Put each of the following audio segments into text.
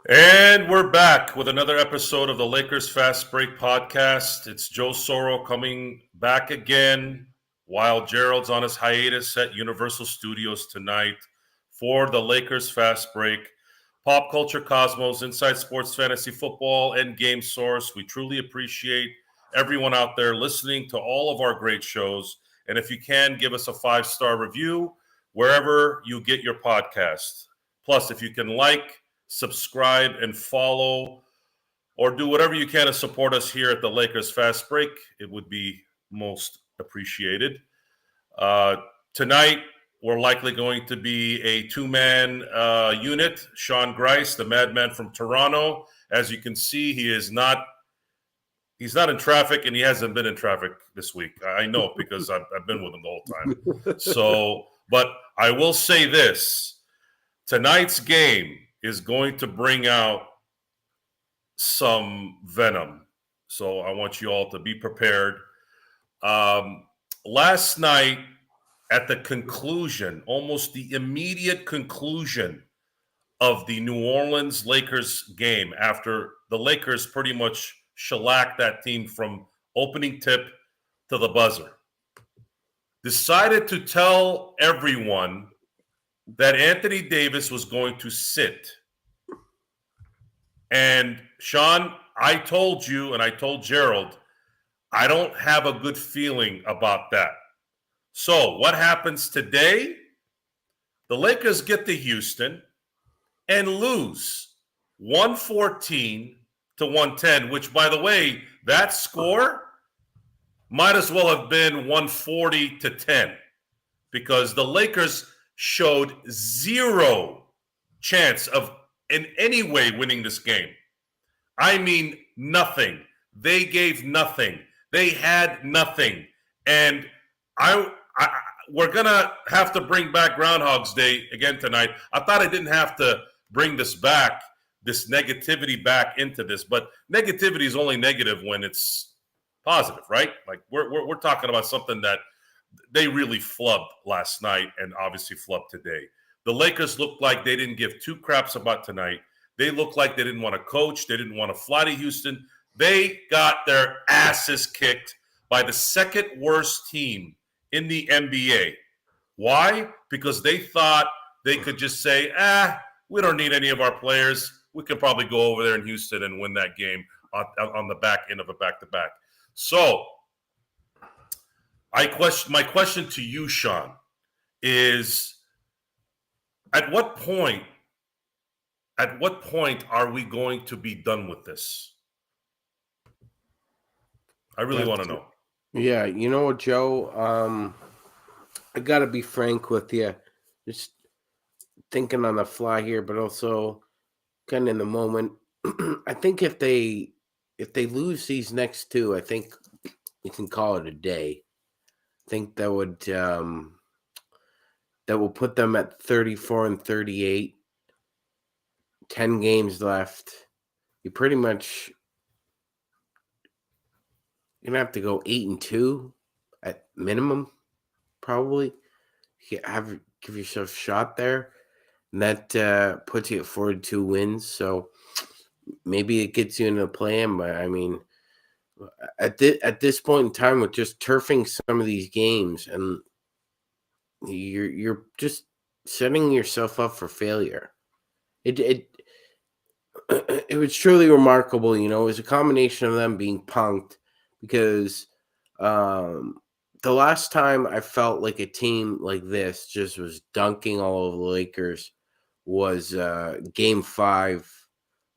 And we're back with another episode of the Lakers Fast Break podcast. It's Joe Soro coming back again while Gerald's on his hiatus at Universal Studios tonight for the Lakers Fast Break. Pop Culture Cosmos, Inside Sports Fantasy Football, and Game Source. We truly appreciate everyone out there listening to all of our great shows. And if you can, give us a 5-star review wherever you get your podcast. Plus, if you can subscribe and follow, or do whatever you can to support us here at the Lakers Fast Break, it would be most appreciated. Tonight, we're likely going to be a two-man unit. Sean Grice, the madman from Toronto. As you can see, he's not in traffic, and he hasn't been in traffic this week. I know because I've been with him the whole time. But I will say this. Tonight's game is going to bring out some venom. So I want you all to be prepared. Last night, at the conclusion, almost the immediate conclusion of the New Orleans Lakers game, after the Lakers pretty much shellacked that team from opening tip to the buzzer, decided to tell everyone that Anthony Davis was going to sit. And Sean, I told you and I told Gerald, I don't have a good feeling about that. So what happens today? The Lakers get to Houston and lose 114 to 110, which, by the way, that score might as well have been 140 to 10 because the Lakers showed zero chance of in any way winning this game. I mean, nothing. They gave nothing. They had nothing. And we're going to have to bring back Groundhog's Day again tonight. I thought I didn't have to bring this negativity back into this, but negativity is only negative when it's positive, right? Like we're talking about something that they really flubbed last night and obviously flubbed today. The Lakers looked like they didn't give two craps about tonight. They looked like they didn't want to coach. They didn't want to fly to Houston. They got their asses kicked by the second worst team in the NBA. Why? Because they thought they could just say, we don't need any of our players. We can probably go over there in Houston and win that game on the back end of a back-to-back. So my question to you, Sean, is at what point are we going to be done with this? I really want to know. Yeah, you know what, Joe? I got to be frank with you. Just thinking on the fly here, but also kind of in the moment. I think if they lose these next two, I think we can call it a day. I think that will put them at 34 and 38. 10 games left. You pretty much you're gonna have to go 8-2 at minimum, probably. Give yourself a shot there, and that puts you at 42 wins. So maybe it gets you into the plan. But I mean, at this point in time, with just turfing some of these games, and you're just setting yourself up for failure. It was truly remarkable. You know, it was a combination of them being punked because the last time I felt like a team like this just was dunking all over the Lakers was Game 5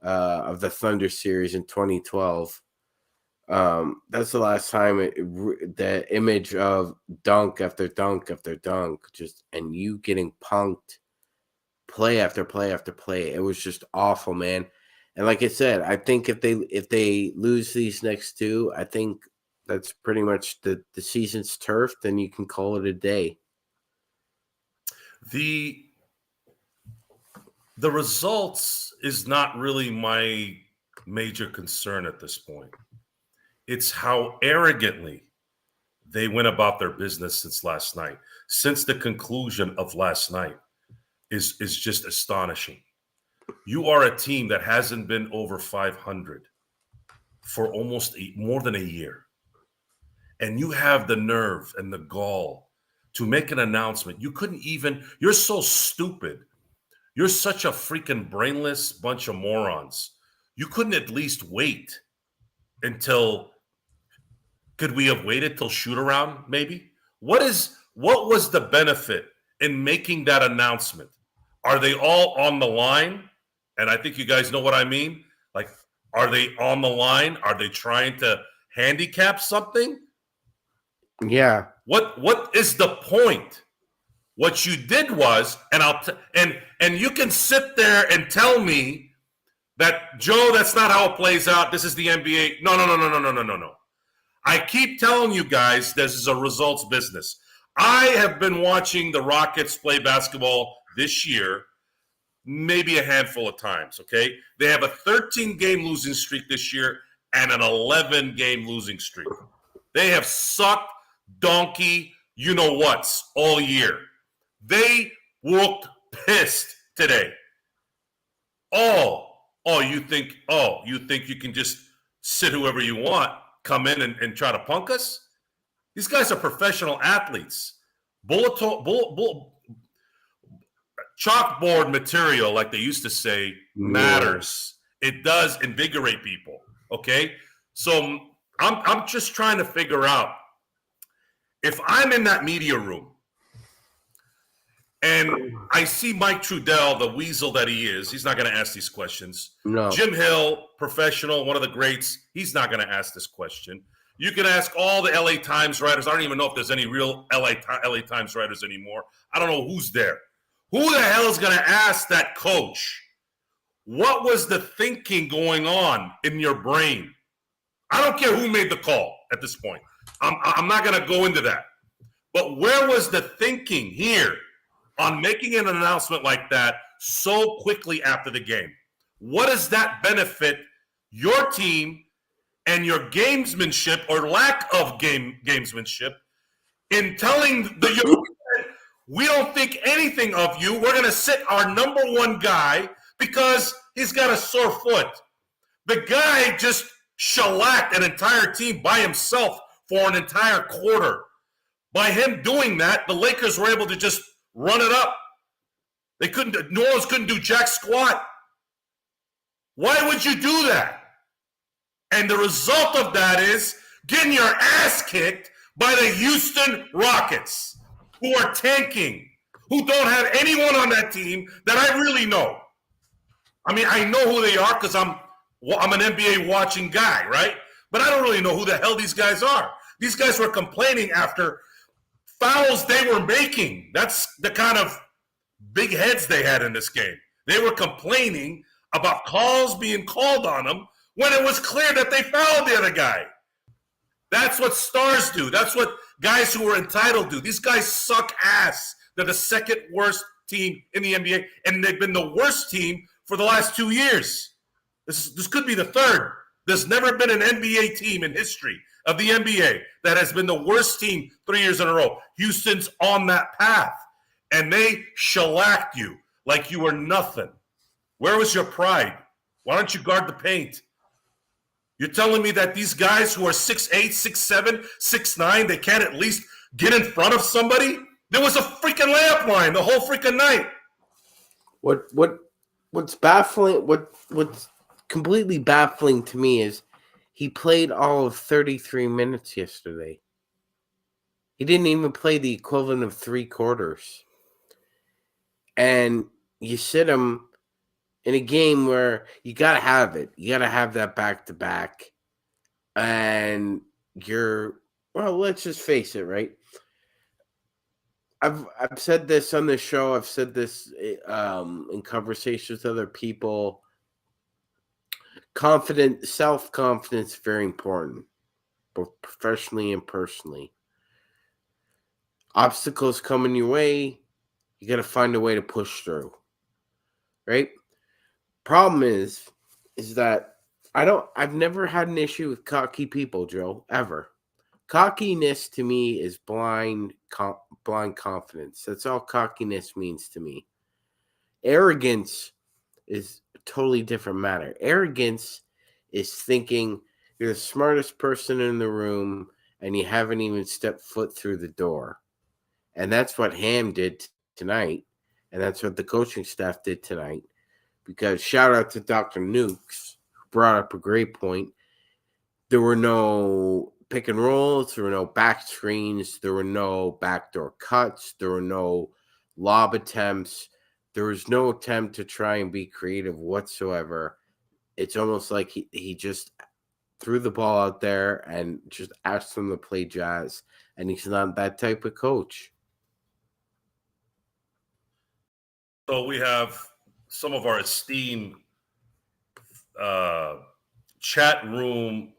of the Thunder series in 2012. That's the last time the image of dunk after dunk after dunk, and you getting punked play after play after play. It was just awful, man. And like I said, I think if they lose these next two, I think that's pretty much the season's turfed, and you can call it a day. The results is not really my major concern at this point. It's how arrogantly they went about their business since last night, since the conclusion of last night is just astonishing. You are a team that hasn't been over 500 for more than a year. And you have the nerve and the gall to make an announcement. You're so stupid. You're such a freaking brainless bunch of morons. You couldn't at least wait until, could we have waited till shoot around maybe? What was the benefit in making that announcement? Are they all on the line? And I think you guys know what I mean. Like, are they on the line? Are they trying to handicap something? Yeah. What is the point? What you did was, and you can sit there and tell me that, Joe, that's not how it plays out. This is the NBA. No. I keep telling you guys this is a results business. I have been watching the Rockets play basketball this year maybe a handful of times, okay? They have a 13-game losing streak this year and an 11-game losing streak. They have sucked donkey you-know-whats all year. They looked pissed today. You think you can just sit whoever you want, come in and try to punk us? These guys are professional athletes. Chalkboard material, like they used to say, matters. It does invigorate people, okay? So I'm just trying to figure out, if I'm in that media room and I see Mike Trudell, the weasel that he is, he's not going to ask these questions. No. Jim Hill, professional, one of the greats, he's not going to ask this question. You can ask all the LA Times writers. I don't even know if there's any real LA Times writers anymore. I don't know who's there. Who the hell is going to ask that coach, what was the thinking going on in your brain? I don't care who made the call at this point. I'm not going to go into that. But where was the thinking here on making an announcement like that so quickly after the game? What does that benefit your team and your gamesmanship or lack of gamesmanship in telling the we don't think anything of you. We're going to sit our number one guy because he's got a sore foot. The guy just shellacked an entire team by himself for an entire quarter. By him doing that, the Lakers were able to just run it up. New Orleans couldn't do jack squat. Why would you do that? And the result of that is getting your ass kicked by the Houston Rockets, who are tanking, who don't have anyone on that team that I really know. I mean, I know who they are because I'm an NBA watching guy, right? But I don't really know who the hell these guys are. These guys were complaining after fouls they were making. That's the kind of big heads they had in this game. They were complaining about calls being called on them when it was clear that they fouled the other guy. That's what stars do. That's what guys who are entitled do. These guys suck ass. They're the second worst team in the NBA, and they've been the worst team for the last 2 years. This could be the third. There's never been an NBA team in history of the NBA that has been the worst team 3 years in a row. Houston's on that path, and they shellacked you like you were nothing. Where was your pride? Why don't you guard the paint? You're telling me that these guys who are 6'8", 6'7", 6'9", they can't at least get in front of somebody? There was a freaking layup line the whole freaking night. What's baffling? What's completely baffling to me is he played all of 33 minutes yesterday. He didn't even play the equivalent of 3 quarters. And you sit him in a game where you got to have it. You got to have that back-to-back. And let's just face it, right? I've said this on the show. I've said this in conversations with other people. Self-confidence is very important, both professionally and personally. Obstacles coming your way, you got to find a way to push through, right? Problem is that I've never had an issue with cocky people, Joe, ever. Cockiness to me is blind confidence. That's all cockiness means to me. Arrogance is a totally different matter. Arrogance is thinking you're the smartest person in the room and you haven't even stepped foot through the door. And that's what Ham did tonight. And that's what the coaching staff did tonight. Because shout out to Dr. Nukes, who brought up a great point. There were no pick and rolls. There were no back screens. There were no backdoor cuts. There were no lob attempts. There was no attempt to try and be creative whatsoever. It's almost like he just threw the ball out there and just asked them to play jazz. And he's not that type of coach. So we have some of our esteemed chat room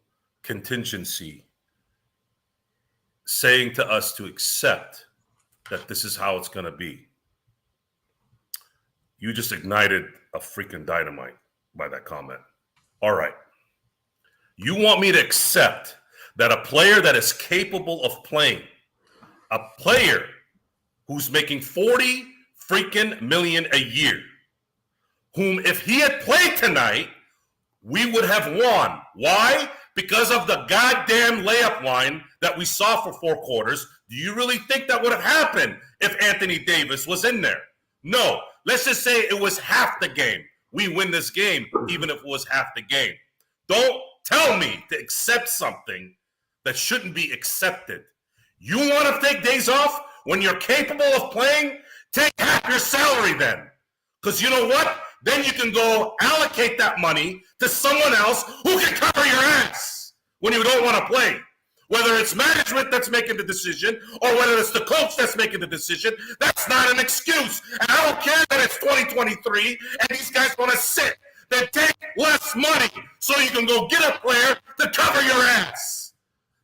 contingency saying to us to accept that this is how it's going to be. You just ignited a freaking dynamite by that comment. All right. You want me to accept that a player that is capable of playing, a player who's making 40 freaking million a year, whom if he had played tonight, we would have won. Why? Because of the goddamn layup line that we saw for 4 quarters. Do you really think that would have happened if Anthony Davis was in there? No. Let's just say it was half the game. We win this game, even if it was half the game. Don't tell me to accept something that shouldn't be accepted. You want to take days off when you're capable of playing? Take half your salary then. Because you know what? Then you can go allocate that money to someone else who can cover your ass when you don't want to play. Whether it's management that's making the decision or whether it's the coach that's making the decision, that's not an excuse. And I don't care that it's 2023 and these guys want to sit. Then take less money so you can go get a player to cover your ass.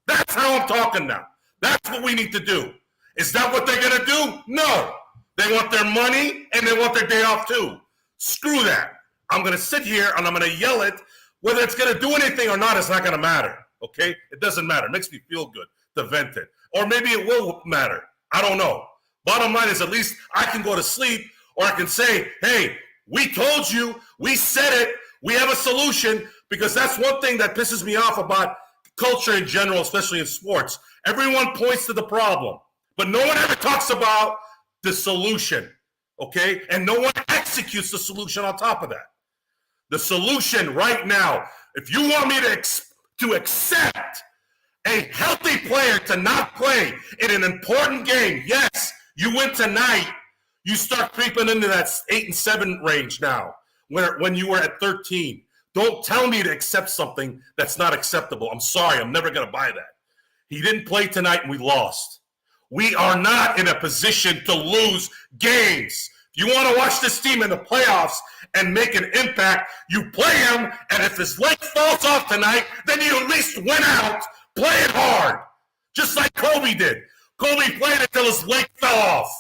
That's how I'm talking now. That's what we need to do. Is that what they're going to do? No. They want their money and they want their day off too. Screw that. I'm going to sit here and I'm going to yell it. Whether it's going to do anything or not, it's not going to matter. Okay? It doesn't matter. It makes me feel good to vent it. Or maybe it will matter. I don't know. Bottom line is at least I can go to sleep or I can say, hey, we told you, we said it, we have a solution, because that's one thing that pisses me off about culture in general, especially in sports. Everyone points to the problem, but no one ever talks about the solution, okay? And no one executes the solution on top of that. The solution right now, if you want me to accept a healthy player to not play in an important game, yes, you win tonight, you start creeping into that 8-7 range now, when you were at 13. Don't tell me to accept something that's not acceptable. I'm sorry, I'm never going to buy that. He didn't play tonight and we lost. We are not in a position to lose games. If you want to watch this team in the playoffs and make an impact, you play him, and if his leg falls off tonight, then you at least win out. Play it hard, just like Kobe did. Kobe played until his leg fell off,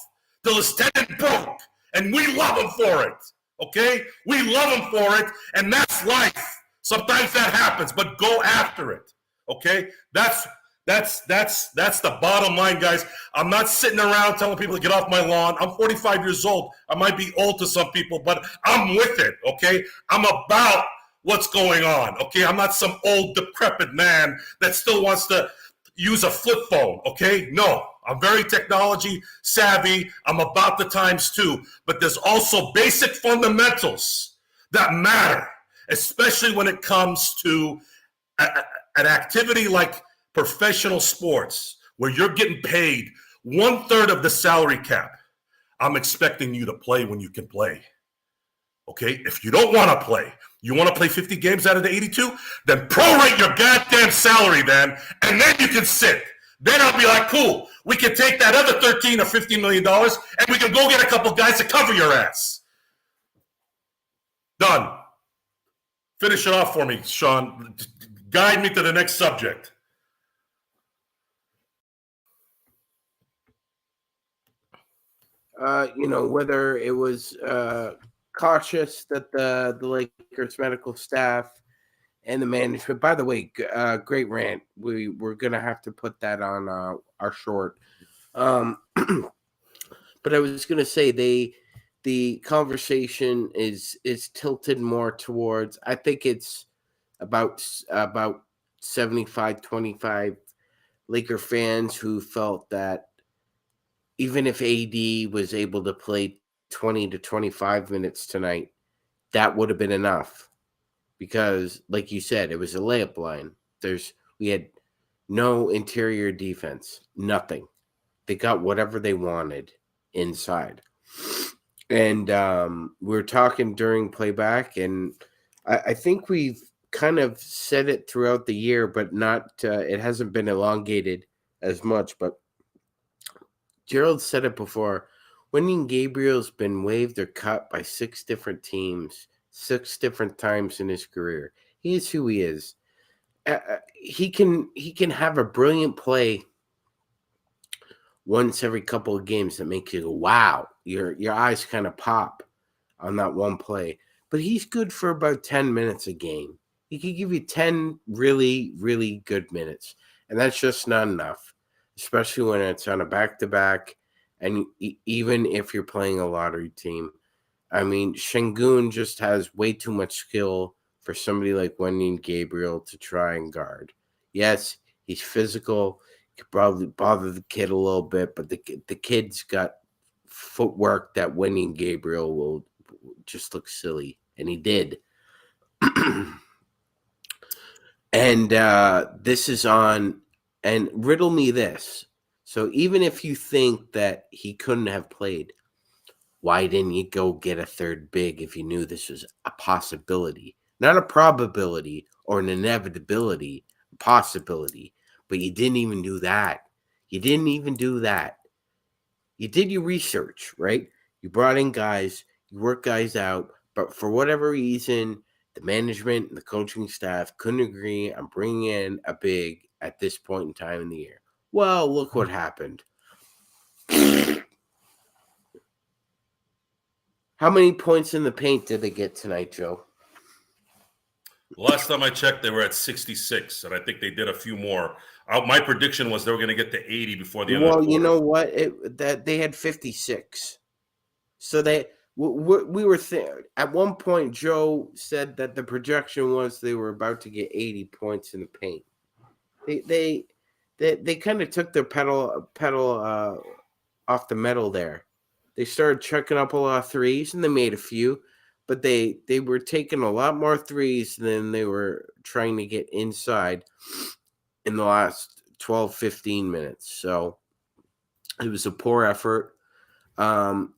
till his tendon broke, and we love him for it, okay? We love him for it, and that's life. Sometimes that happens, but go after it, okay? That's the bottom line, guys. I'm not sitting around telling people to get off my lawn. I'm 45 years old. I might be old to some people, but I'm with it, okay? I'm about what's going on, okay? I'm not some old, decrepit man that still wants to use a flip phone, okay? No, I'm very technology savvy. I'm about the times too, but there's also basic fundamentals that matter, especially when it comes to an activity like professional sports, where you're getting paid 1/3 of the salary cap. I'm expecting you to play when you can play. Okay? If you don't want to play, you want to play 50 games out of the 82, then prorate your goddamn salary then, and then you can sit. Then I'll be like, cool, we can take that other $13 or $15 million and we can go get a couple guys to cover your ass. Done. Finish it off for me, Sean. Guide me to the next subject. Whether it was cautious that the Lakers medical staff and the management. By the way, great rant. We're gonna have to put that on our short. But I was gonna say they the conversation is tilted more towards, I think it's about 75-25 Laker fans who felt that even if AD was able to play 20 to 25 minutes tonight, that would have been enough. Because, like you said, it was a layup line. We had no interior defense, nothing. They got whatever they wanted inside. And we were talking during playback, and I think we've kind of said it throughout the year, but not. It hasn't been elongated as much. But Gerald said it before. Wenyen Gabriel's been waived or cut by 6 different teams, 6 different times in his career. He is who he is. He can have a brilliant play once every couple of games that makes you go, wow, your eyes kind of pop on that one play. But he's good for about 10 minutes a game. He can give you 10 really, really good minutes. And that's just not enough, especially when it's on a back-to-back. And even if you're playing a lottery team, I mean, Şengün just has way too much skill for somebody like Wenyen Gabriel to try and guard. Yes, he's physical. Could probably bother the kid a little bit, but the kid's got footwork that Wenyen Gabriel will just look silly, and he did. And this is on, and riddle me this. So even if you think that he couldn't have played, why didn't you go get a third big if you knew this was a possibility? Not a probability or an inevitability, a possibility. But you didn't even do that. You didn't even do that. You did your research, right? You brought in guys, you worked guys out, but for whatever reason, the management and the coaching staff couldn't agree on bringing in a big at this point in time in the year. Well, look what happened. How many points in the paint did they get tonight, Joe? Last time I checked, they were at 66, and I think they did a few more. My prediction was they were going to get to 80 before the end of the quarter. Well, you know what? That they had 56. So we were at one point. Joe said that the projection was they were about to get 80 points in the paint. They kind of took their pedal off the metal there. They started chucking up a lot of threes, and they made a few, but they were taking a lot more threes than they were trying to get inside in the last 12, 15 minutes. So it was a poor effort.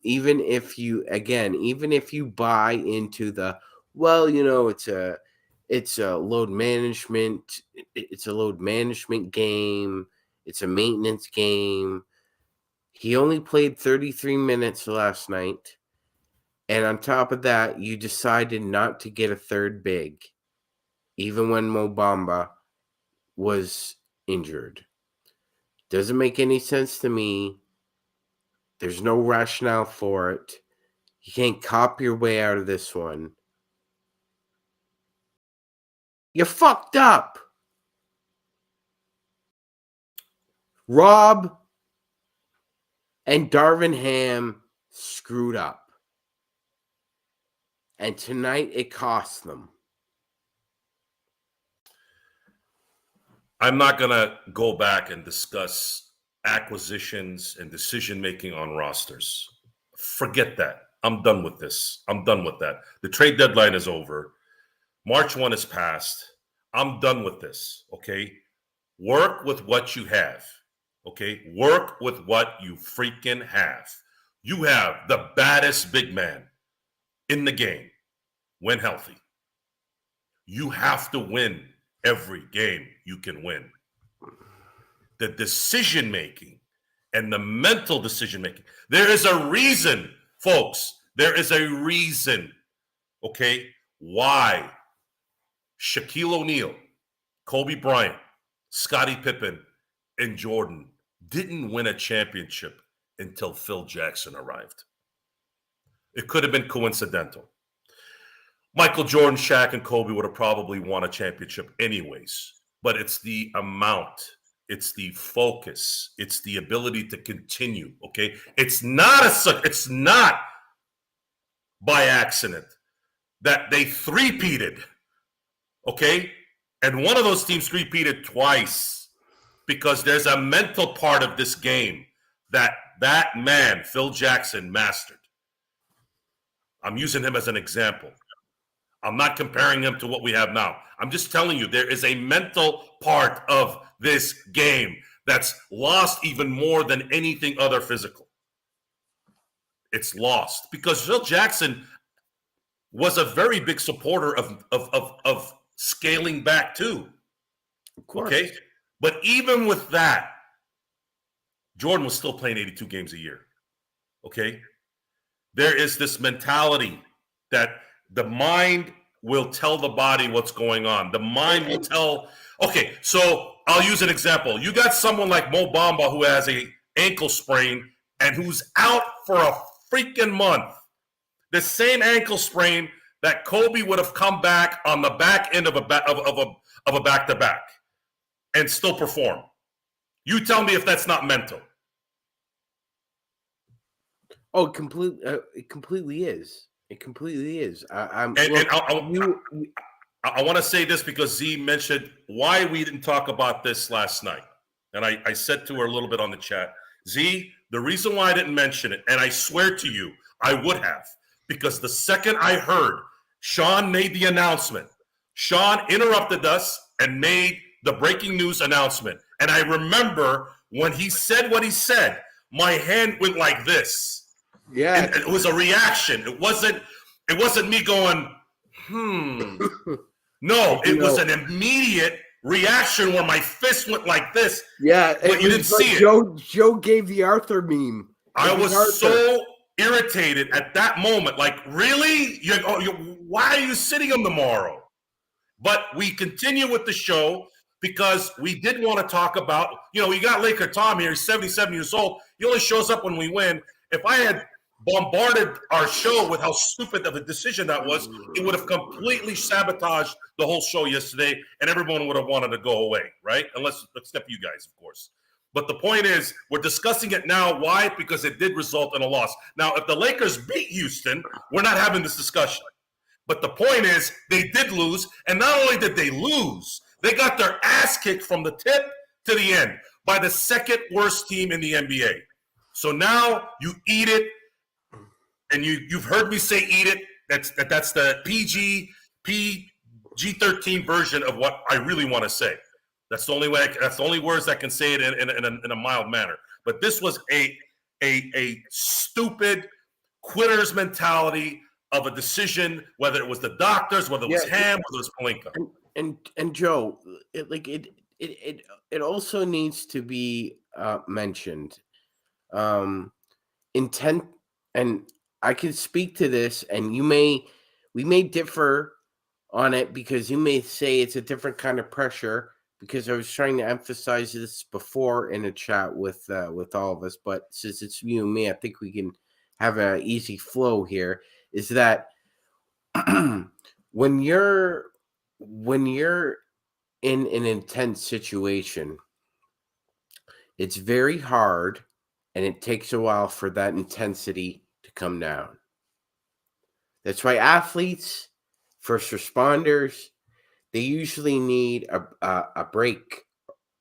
Even if you buy into the, well, you know, it's a load management. It's a load management game. It's a maintenance game. He only played 33 minutes last night. And on top of that, you decided not to get a third big, even when Mo Bamba was injured. Doesn't make any sense to me. There's no rationale for it. You can't cop your way out of this one. You fucked up. Rob and Darvin Ham screwed up. And tonight it cost them. I'm not going to go back and discuss acquisitions and decision-making on rosters. Forget that. I'm done with this. I'm done with that. The trade deadline is over. March 1 is passed. I'm done with this, okay? Work with what you have, okay? Work with what you freaking have. You have the baddest big man in the game when healthy. You have to win every game you can win. The decision-making and the mental decision-making. There is a reason, folks. There is a reason, okay, why Shaquille O'Neal, Kobe Bryant, Scottie Pippen, and Jordan didn't win a championship until Phil Jackson arrived. It could have been coincidental. Michael Jordan, Shaq, and Kobe would have probably won a championship anyways. But it's the amount, it's the focus, it's the ability to continue, okay? It's not by accident, that they three-peated, okay? And one of those teams three-peated twice because there's a mental part of this game that man, Phil Jackson, mastered. I'm using him as an example. I'm not comparing him to what we have now. I'm just telling you, there is a mental part of this game that's lost even more than anything other physical. It's lost because Phil Jackson was a very big supporter of scaling back too. Of course. Okay? But even with that, Jordan was still playing 82 games a year. Okay? There is this mentality that the mind will tell the body what's going on. The mind will tell. Okay, so I'll use an example. You got someone like Mo Bamba who has a ankle sprain and who's out for a freaking month. The same ankle sprain that Kobe would have come back on the back end of a back-to-back and still perform. You tell me if that's not mental. Oh, it completely is. It completely is. I want to say this because Z mentioned why we didn't talk about this last night. And I said to her a little bit on the chat, Z, the reason why I didn't mention it, and I swear to you, I would have, because the second I heard Sean made the announcement, Sean interrupted us and made the breaking news announcement. And I remember when he said what he said, my hand went like this. Yeah. And it was a reaction. It wasn't me going, No, it was an immediate reaction where my fist went like this. Yeah, but you didn't see it. Joe gave the Arthur meme. I was so irritated at that moment. Like, really? Why are you sitting him tomorrow? But we continue with the show because we did want to talk about, we got Laker Tom here. He's 77 years old. He only shows up when we win. If I had bombarded our show with how stupid of a decision that was, it would have completely sabotaged the whole show yesterday, and everyone would have wanted to go away, right? Except you guys, of course. But the point is, we're discussing it now. Why? Because it did result in a loss. Now, if the Lakers beat Houston, we're not having this discussion. But the point is, they did lose, and not only did they lose, they got their ass kicked from the tip to the end by the second worst team in the NBA. So now you eat it, and you've heard me say eat it. That's the PG-13 version of what I really want to say. That's the only way. That's the only words I can say it in a mild manner. But this was a stupid quitter's mentality of a decision, whether it was the doctors, whether it was Ham, whether it was Pelinka. And Joe, it also needs to be mentioned. Intent, and I can speak to this, and we may differ on it because you may say it's a different kind of pressure. Because I was trying to emphasize this before in a chat with all of us, but since it's you and me, I think we can have an easy flow here. Is that when you're in an intense situation, it's very hard, and it takes a while for that intensity to come down. That's why athletes, first responders, they usually need a break,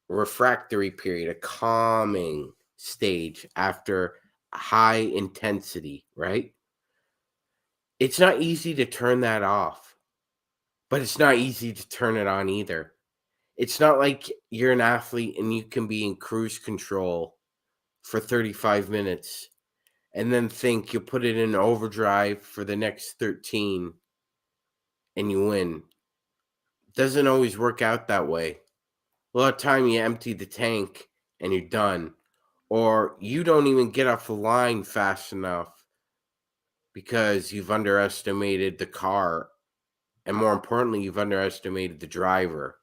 a refractory period, a calming stage after high intensity, right? It's not easy to turn that off, but it's not easy to turn it on either. It's not like you're an athlete and you can be in cruise control for 35 minutes and then think you'll put it in overdrive for the next 13 and you win. Doesn't always work out that way. A lot of time you empty the tank and you're done. Or you don't even get off the line fast enough because you've underestimated the car. And more importantly, you've underestimated the driver.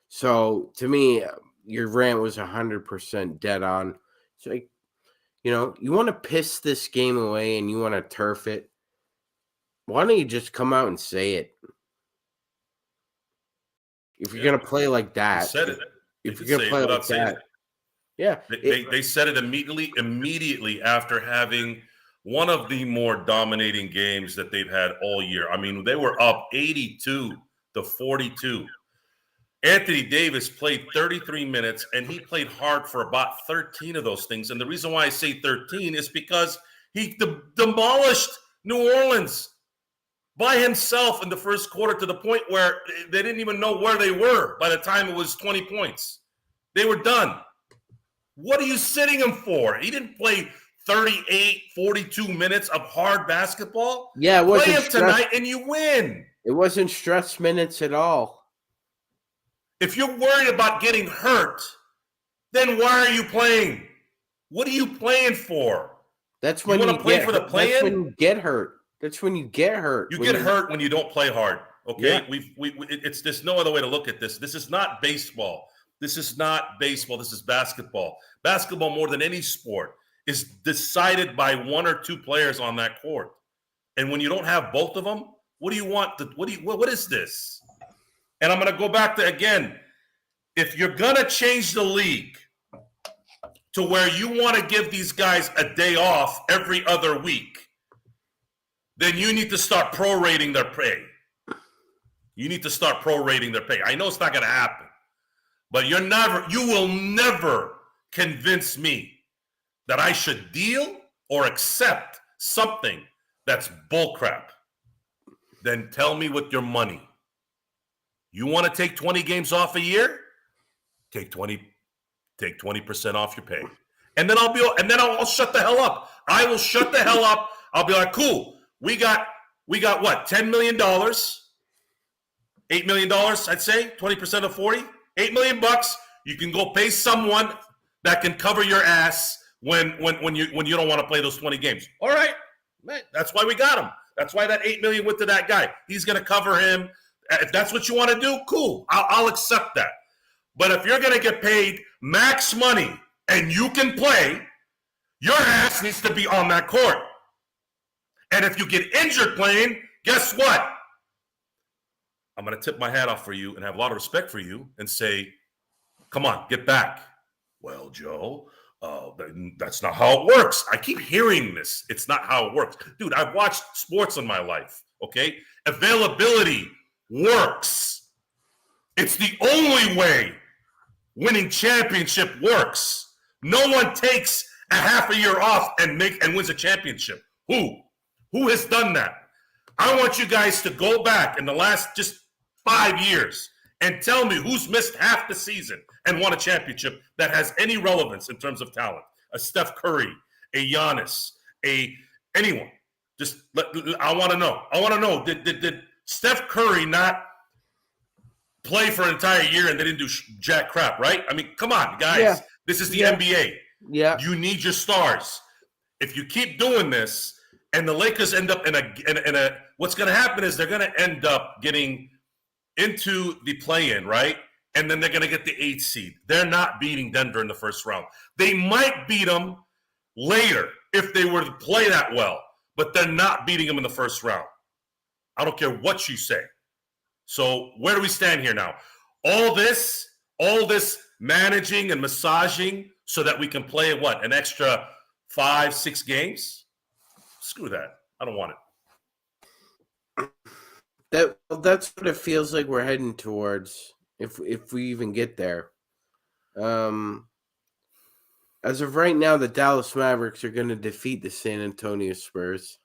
So to me, your rant was 100% dead on. It's like, you want to piss this game away and you want to turf it. Why don't you just come out and say it? If you're going to play like that, said it. If you're going to play like that, they said it immediately after having one of the more dominating games that they've had all year. I mean, they were up 82-42. Anthony Davis played 33 minutes, and he played hard for about 13 of those things. And the reason why I say 13 is because he demolished New Orleans by himself in the first quarter to the point where they didn't even know where they were by the time it was 20 points. They were done. What are you sitting him for? He didn't play 38, 42 minutes of hard basketball. Yeah, it Play wasn't him tonight and you win. It wasn't stress minutes at all. If you're worried about getting hurt, then why are you playing? What are you playing for? That's when you want to play for the play-in? That's when you get hurt. That's when you get hurt. You get hurt when you don't play hard. Okay, Yeah. It's there's no other way to look at this. This is not baseball. This is not baseball. This is basketball. Basketball, more than any sport, is decided by one or two players on that court. And when you don't have both of them, what do you want? What is this? And I'm going to go back to, again, if you're going to change the league to where you want to give these guys a day off every other week, then you need to start prorating their pay. You need to start prorating their pay. I know it's not going to happen, but you will never convince me that I should deal or accept something that's bullcrap. Then tell me with your money. You want to take 20 games off a year? Take 20% off your pay. And then I'll shut the hell up. I will shut the hell up. I'll be like, cool. We got what? $10 million? $8 million, I'd say. 20% of 40. $8 million. You can go pay someone that can cover your ass when you don't want to play those 20 games. All right. That's why we got him. That's why that $8 million went to that guy. He's going to cover him. If that's what you want to do, cool. I'll accept that. But if you're going to get paid max money and you can play, your ass needs to be on that court. And if you get injured playing, guess what? I'm going to tip my hat off for you and have a lot of respect for you and say, come on, get back. Well, Joe, that's not how it works. I keep hearing this. It's not how it works. Dude, I've watched sports in my life, okay? Availability works. It's the only way winning championship works. No one takes a half a year off and wins a championship. Who has done that? I want you guys to go back in the last just 5 years and tell me who's missed half the season and won a championship that has any relevance in terms of talent. A Steph Curry, a Giannis, anyone. I want to know. I want to know, did Steph Curry not play for an entire year and they didn't do jack crap, right? I mean, come on, guys. Yeah. This is the NBA. Yeah. You need your stars. If you keep doing this and the Lakers end up in a what's going to happen is they're going to end up getting into the play-in, right? And then they're going to get the 8th seed. They're not beating Denver in the first round. They might beat them later if they were to play that well, but they're not beating them in the first round. I don't care what you say. So where do we stand here now? All this managing and massaging so that we can play what, an extra 5-6 games? Screw that. I don't want it. That's what it feels like we're heading towards, if we even get there. As of right now, the Dallas Mavericks are going to defeat the San Antonio Spurs.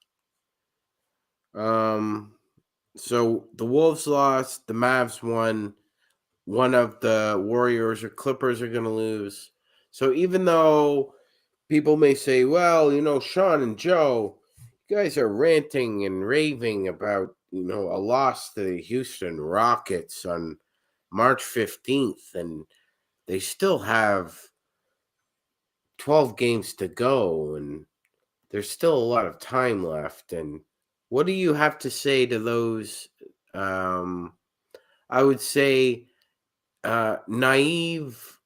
So the Wolves lost, the Mavs won. One of the Warriors or Clippers are going to lose. So even though people may say, well, Sean and Joe, you guys are ranting and raving about, a loss to the Houston Rockets on March 15th, and they still have 12 games to go, and there's still a lot of time left. And what do you have to say to those, I would say, naive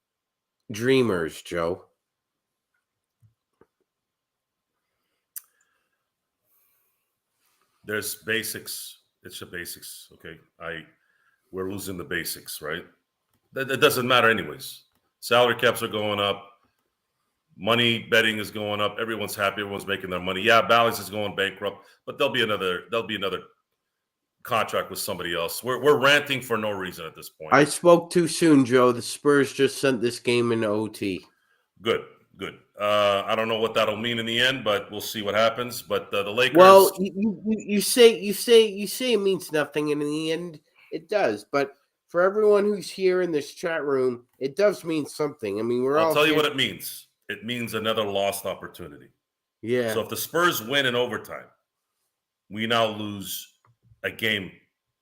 dreamers, Joe? There's basics. It's the basics, okay? We're losing the basics, right? That doesn't matter anyways. Salary caps are going up. Money betting is going up. Everyone's happy. Everyone's making their money. Yeah, Bally's is going bankrupt, but there'll be another contract with somebody else. We're ranting for no reason at this point. I spoke too soon, Joe. The Spurs just sent this game into OT. Good. I don't know what that'll mean in the end, but we'll see what happens. But the Lakers. Well, you say it means nothing, and in the end, it does. But for everyone who's here in this chat room, it does mean something. I mean, I'll tell you what it means. It means another lost opportunity. Yeah. So if the Spurs win in overtime, we now lose a game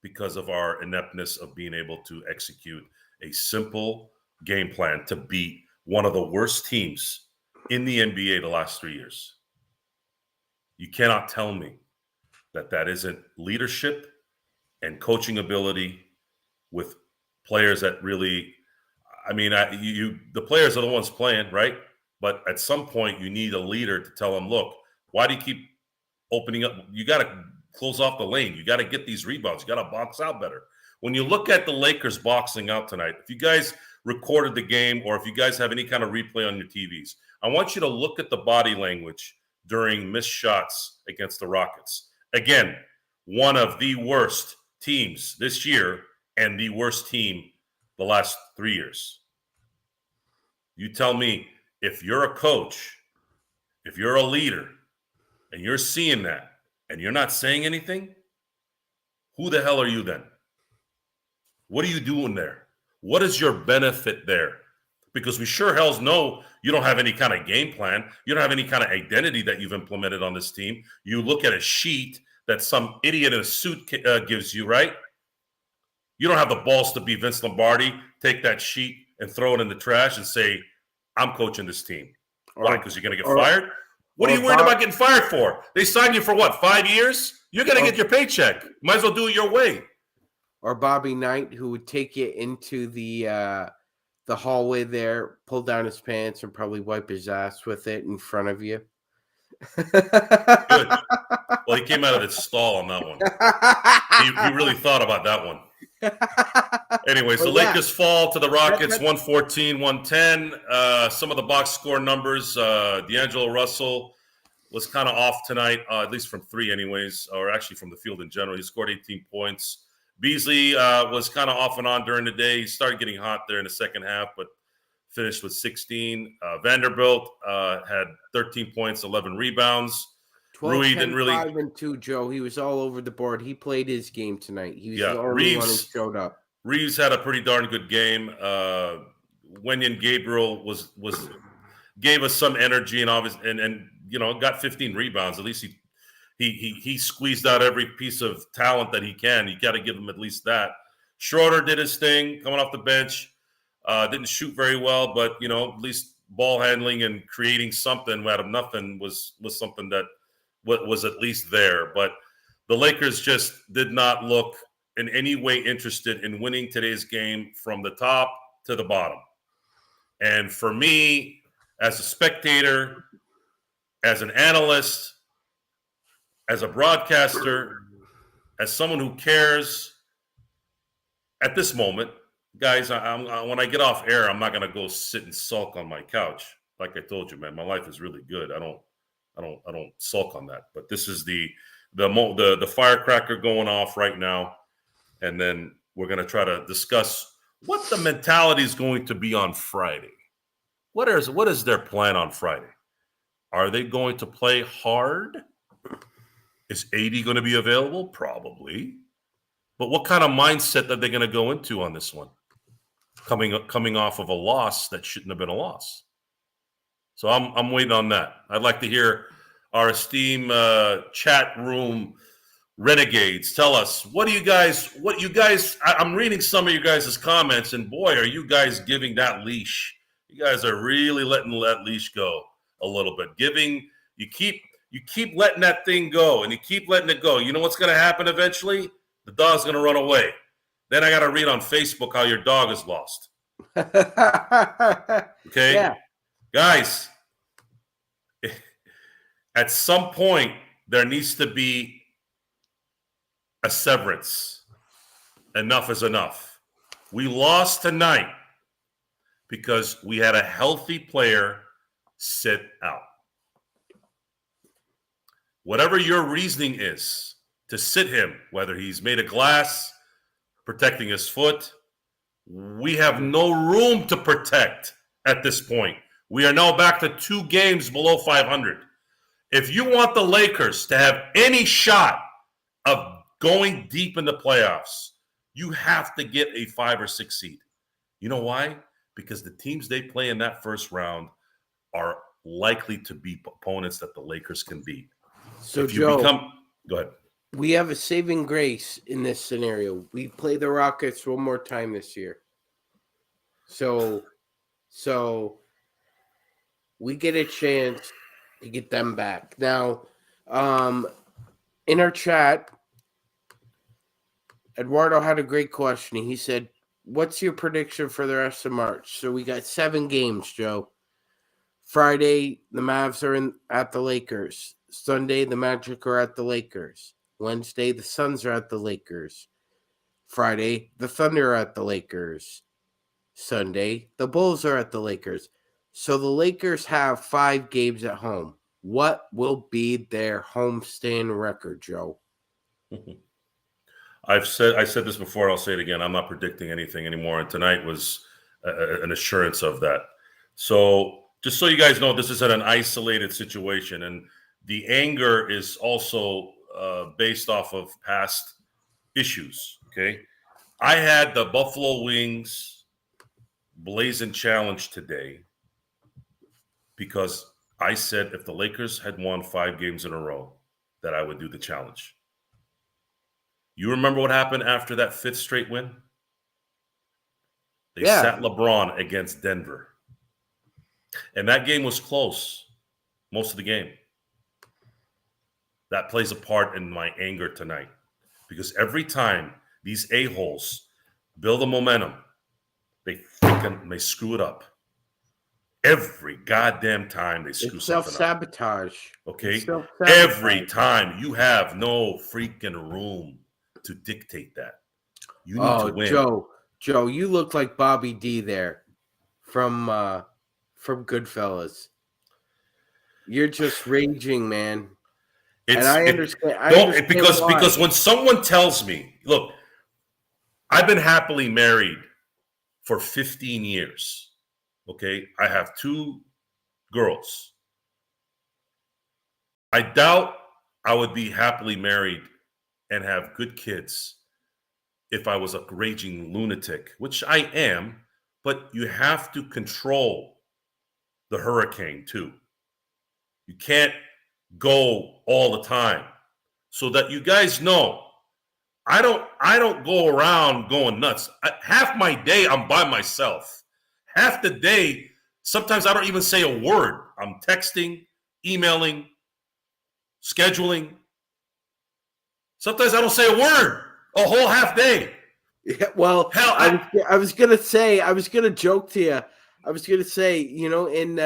because of our ineptness of being able to execute a simple game plan to beat one of the worst teams in the NBA the last 3 years. You cannot tell me that isn't leadership and coaching ability with players that really, I mean, the players are the ones playing, right? But at some point, you need a leader to tell them, look, why do you keep opening up? You got to close off the lane. You got to get these rebounds. You got to box out better. When you look at the Lakers boxing out tonight, if you guys recorded the game or if you guys have any kind of replay on your TVs, I want you to look at the body language during missed shots against the Rockets. Again, one of the worst teams this year and the worst team the last 3 years. You tell me, if you're a coach, if you're a leader, and you're seeing that, and you're not saying anything, who the hell are you then? What are you doing there? What is your benefit there? Because we sure hells know you don't have any kind of game plan. You don't have any kind of identity that you've implemented on this team. You look at a sheet that some idiot in a suit gives you, right? You don't have the balls to be Vince Lombardi, take that sheet and throw it in the trash and say, I'm coaching this team. Why? Because you're going to get fired? What are you worried about getting fired for? They signed you for what, 5 years? You're going to get your paycheck. Might as well do it your way. Or Bobby Knight, who would take you into the hallway there, pull down his pants, and probably wipe his ass with it in front of you. Good. Well, he came out of his stall on that one. He really thought about that one. Anyways, the Lakers fall to the Rockets 114-110. Some of the box score numbers, D'Angelo Russell was kind of off tonight, at least from three anyways, or actually from the field in general. He scored 18 points. Beasley was kind of off and on during the day. He started getting hot there in the second half, but finished with 16. Vanderbilt had 13 points, 11 rebounds. 12, Rui 10, didn't really. 5 and 2, Joe. He was all over the board. He played his game tonight. He was the only one who showed up. Reeves had a pretty darn good game. Wenyen Gabriel gave us some energy and got 15 rebounds. At least he squeezed out every piece of talent that he can. You got to give him at least that. Schroeder did his thing coming off the bench. Didn't shoot very well, but at least ball handling and creating something out of nothing was something that was at least there. But the Lakers just did not look in any way interested in winning today's game from the top to the bottom. And for me, as a spectator, as an analyst, as a broadcaster, as someone who cares, at this moment, guys, when I get off air, I'm not going to go sit and sulk on my couch. Like I told you, man, my life is really good. I don't sulk on that. But this is the firecracker going off right now. And then we're going to try to discuss what the mentality is going to be on Friday. What is their plan on Friday? Are they going to play hard? Is AD going to be available? Probably. But what kind of mindset are they going to go into on this one? Coming off of a loss that shouldn't have been a loss. So I'm waiting on that. I'd like to hear our esteemed chat room renegades tell us what you guys. I'm reading some of you guys' comments, and boy, are you guys giving that leash. You guys are really letting that leash go a little bit. You keep letting that thing go, and you keep letting it go. You know what's going to happen eventually? The dog's going to run away. Then I got to read on Facebook how your dog is lost. Okay? Yeah. Guys, at some point, there needs to be a severance. Enough is enough. We lost tonight because we had a healthy player sit out. Whatever your reasoning is to sit him, whether he's made of glass, protecting his foot, we have no room to protect at this point. We are now back to 2 games below 500. If you want the Lakers to have any shot of going deep in the playoffs, you have to get a 5 or 6 seed. You know why? Because the teams they play in that first round are likely to be opponents that the Lakers can beat. So, if you Joe, go ahead. We have a saving grace in this scenario. We play the Rockets one more time this year. So we get a chance to get them back. Now, in our chat, Eduardo had a great question. He said, what's your prediction for the rest of March? So we got 7 games, Joe. Friday, the Mavs are at the Lakers. Sunday, the Magic are at the Lakers. Wednesday, the Suns are at the Lakers. Friday, the Thunder are at the Lakers. Sunday, the Bulls are at the Lakers. So the Lakers have 5 games at home. What will be their homestand record, Joe? I said this before. I'll say it again. I'm not predicting anything anymore. And tonight was an assurance of that. So just so you guys know, this is an isolated situation. And the anger is also based off of past issues, okay? I had the Buffalo Wings Blazing Challenge today because I said if the Lakers had won 5 games in a row, that I would do the challenge. You remember what happened after that 5th straight win? They sat LeBron against Denver. And that game was close most of the game. That plays a part in my anger tonight because every time these a-holes build a momentum, they screw it up. Every goddamn time they screw something up. Self-sabotage. Okay? Every time. You have no freaking room to dictate that. You need to win. Joe, you look like Bobby D there from Goodfellas. You're just raging, man. And I understand. Because when someone tells me, look, I've been happily married for 15 years. Okay, I have 2 girls. I doubt I would be happily married and have good kids if I was a raging lunatic, which I am. But you have to control the hurricane too. You can't go all the time. So that you guys know, I don't go around going nuts. Half my day I'm by myself. Half the day, sometimes I don't even say a word. I'm texting, emailing, scheduling. Sometimes I don't say a word a whole half day. Yeah, well, hell, I was gonna joke to you. I was gonna say, you know, in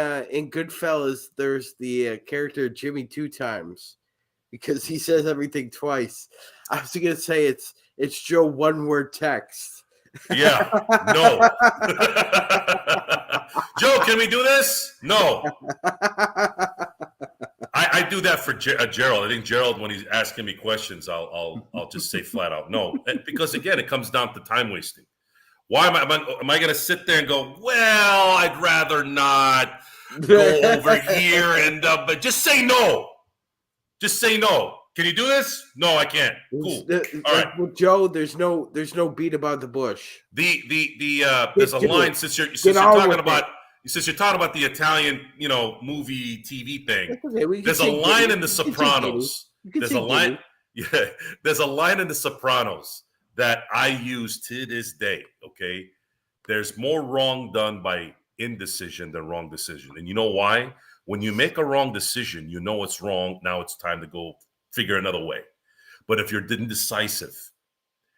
Goodfellas, there's the character Jimmy 2 times because he says everything twice. I was gonna say it's Joe 1-word text. Yeah, no. Joe, can we do this? No. I do that for Gerald. I think Gerald, when he's asking me questions, I'll just say flat out no, because again, it comes down to time wasting. Why am I going to sit there and go, well, I'd rather not go over here and but just say no. Just say no. Can you do this? No, I can't. Cool. All right. Well, Joe, there's no beat about the bush. There's a line since you're talking about the Italian, movie TV thing. Okay, there's a line in The Sopranos. There's a line. Yeah, there's a line in The Sopranos that I use to this day. Okay, there's more wrong done by indecision than wrong decision, and you know why? When you make a wrong decision, you know it's wrong. Now it's time to go figure another way. But if you're indecisive,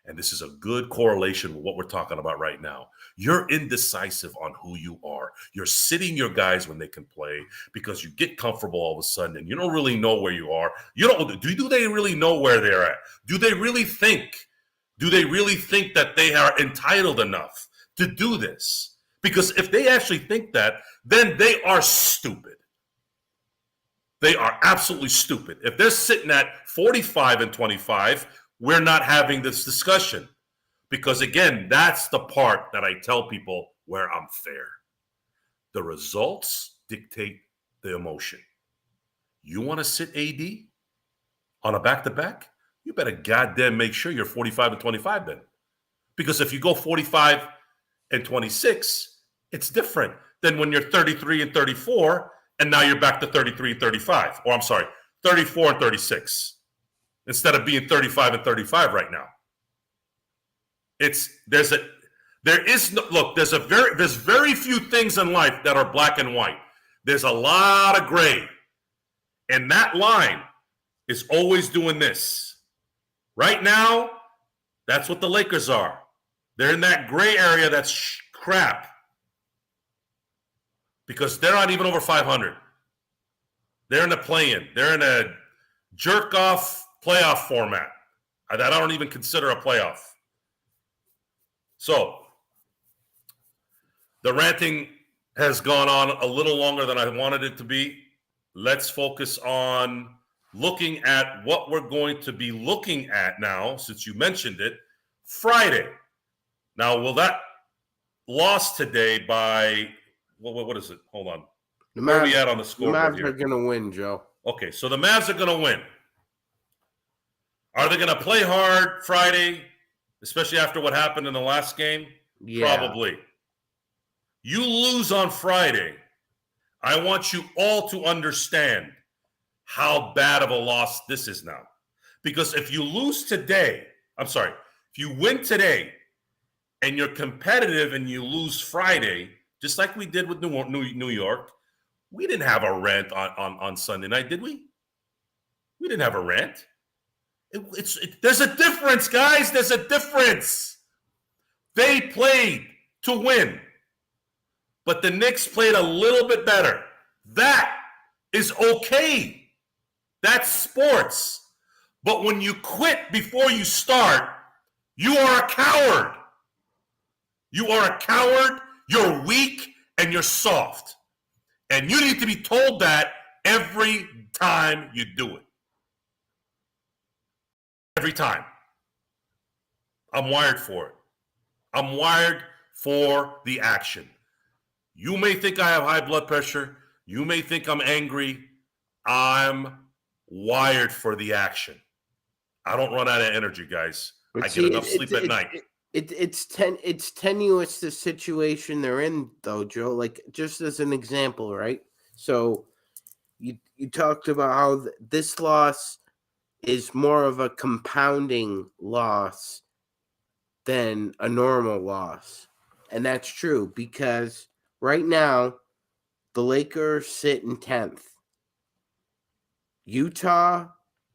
and this is a good correlation with what we're talking about right now, you're indecisive on who you are. You're sitting your guys when they can play because you get comfortable all of a sudden and you don't really know where you are. Do they really know where they're at? Do they really think that they are entitled enough to do this? Because if they actually think that, then they are stupid. They are absolutely stupid. If they're sitting at 45-25, we're not having this discussion. Because again, that's the part that I tell people where I'm fair. The results dictate the emotion. You want to sit AD on a back-to-back? You better goddamn make sure you're 45-25 then. Because if you go 45-26, it's different than when you're 33-34 and now you're back to 33-35. Or I'm sorry, 34-36 instead of being 35-35 right now. There's very few things in life that are black and white. There's a lot of gray. And that line is always doing this. Right now, that's what the Lakers are. They're in that gray area that's crap. Because they're not even over 500. They're in a play-in. They're in a jerk-off playoff format that I don't even consider a playoff. So, the ranting has gone on a little longer than I wanted it to be. Let's focus on looking at what we're going to be looking at now, since you mentioned it, Friday. Now, will that loss today by, what is it? Hold on. Where are we at on the scoreboard here? The Mavs are going to win, Joe. Okay, so the Mavs are going to win. Are they going to play hard Friday, especially after what happened in the last game? Yeah. Probably. You lose on Friday, I want you all to understand how bad of a loss this is now. Because if you lose today, if you win today and you're competitive and you lose Friday, just like we did with New York, we didn't have a rant on Sunday night, did we? We didn't have a rant. There's a difference, guys. There's a difference. They played to win, but the Knicks played a little bit better. That is okay. That's sports. But when you quit before you start, you are a coward. You are a coward, you're weak, and you're soft. And you need to be told that every time you do it. Every time. I'm wired for it. I'm wired for the action. You may think I have high blood pressure. You may think I'm angry. I'm wired for the action. I don't run out of energy, guys. I get enough sleep at night. It's tenuous the situation they're in, though, Joe. Like, just as an example, right? So you talked about how this loss is more of a compounding loss than a normal loss. And that's true because right now, the Lakers sit in 10th. Utah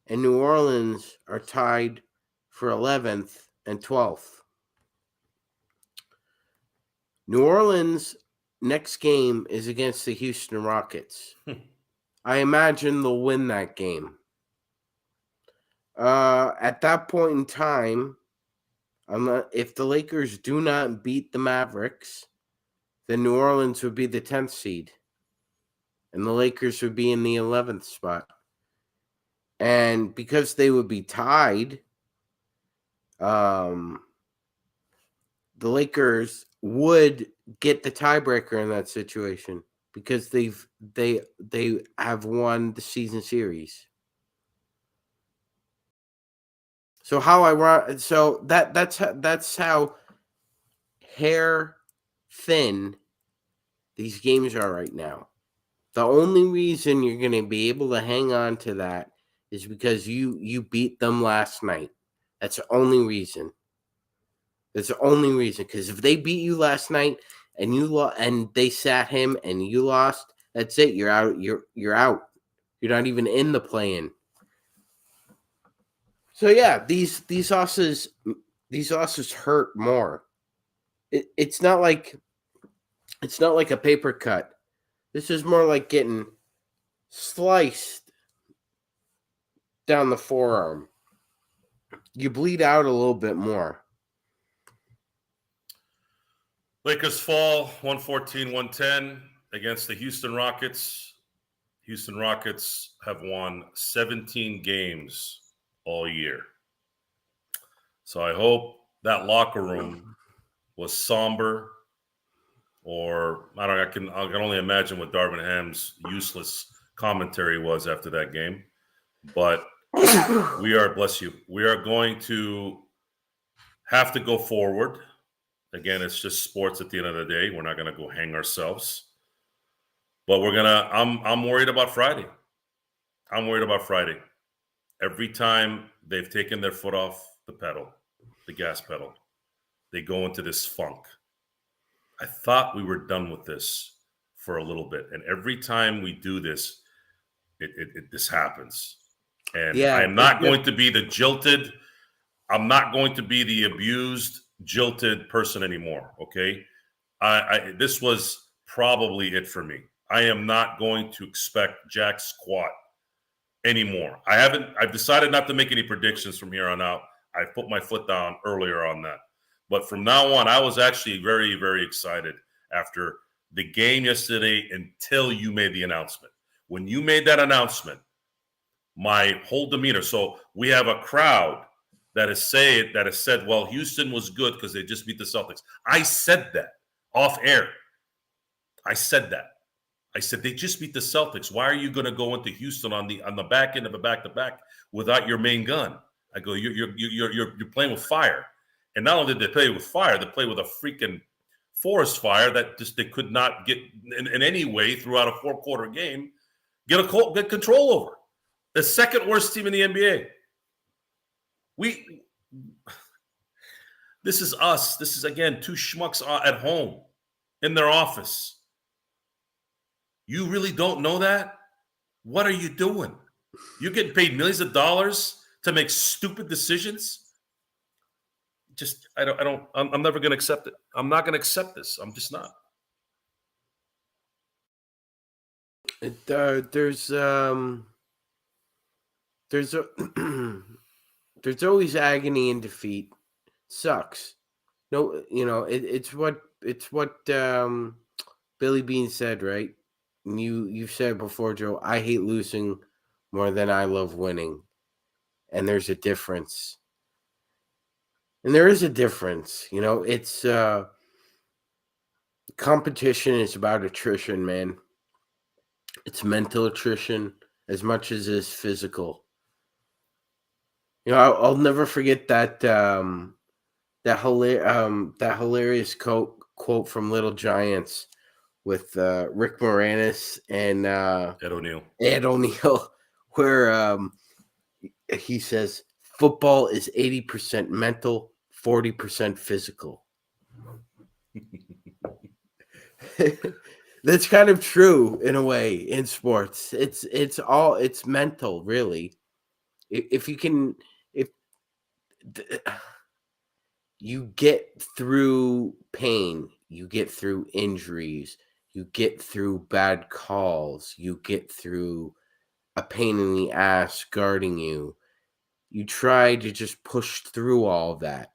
and New Orleans are tied for 11th and 12th. New Orleans' next game is against the Houston Rockets. I imagine they'll win that game. At that point in time, if the Lakers do not beat the Mavericks, then New Orleans would be the 10th seed. And the Lakers would be in the 11th spot. And because they would be tied, the Lakers would get the tiebreaker in that situation because they have won the season series. So that's how hair thin these games are right now. The only reason you're going to be able to hang on to that is because you beat them last night. That's the only reason. That's the only reason. Because if they beat you last night and and they sat him and you lost, that's it. You're out. You're out. You're not even in the play-in. So yeah, these losses hurt more. It's not like a paper cut. This is more like getting sliced down the forearm. You bleed out a little bit more. Lakers fall 114-110 against the Houston Rockets. Houston Rockets have won 17 games all year. So I hope that locker room was somber, or I don't know, I can only imagine what Darvin Ham's useless commentary was after that game. But we are, bless you, we are going to have to go forward. Again, it's just sports at the end of the day. We're not going to go hang ourselves. But I'm worried about Friday. I'm worried about Friday. Every time they've taken their foot off the pedal, the gas pedal, they go into this funk. I thought we were done with this for a little bit. And every time we do this, this happens. And Yeah, I am not going to be the jilted, I'm not going to be the abused, jilted person anymore. Okay. This was probably it for me. I am not going to expect jack squat anymore. I've decided not to make any predictions from here on out. I put my foot down earlier on that. But from now on, I was actually very, very excited after the game yesterday until you made the announcement. When you made that announcement, my whole demeanor. So we have a crowd that has said, well, Houston was good because they just beat the Celtics. I said that off air. I said that. I said they just beat the Celtics. Why are you going to go into Houston on the back end of a back-to-back without your main gun? I go, you're playing with fire. And not only did they play with fire, they played with a freaking forest fire that just they could not get in any way throughout a 4-quarter game get control over. The second worst team in the NBA. This is us. This is, again, two schmucks at home in their office. You really don't know that? What are you doing? You're getting paid millions of dollars to make stupid decisions? I'm never going to accept it. I'm not going to accept this. I'm just not. There's always agony in defeat. Sucks. No, it's what Billy Bean said, right? And you've said before, Joe, I hate losing more than I love winning. And there's a difference. And there is a difference. It's competition is about attrition, man. It's mental attrition as much as it's physical. I'll never forget that hilarious quote from Little Giants with Rick Moranis and Ed O'Neill, where he says football is 80% mental, 40% physical. That's kind of true in a way in sports. It's mental, really. If you get through pain, you get through injuries, you get through bad calls, you get through a pain in the ass guarding you. You try to just push through all that.